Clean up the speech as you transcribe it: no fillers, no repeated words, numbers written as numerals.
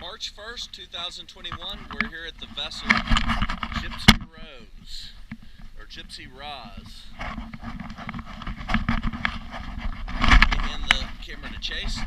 March 1st, 2021. We're here at the vessel Gypsy Roz, or Gypsy Roz. Hand the camera to Chase.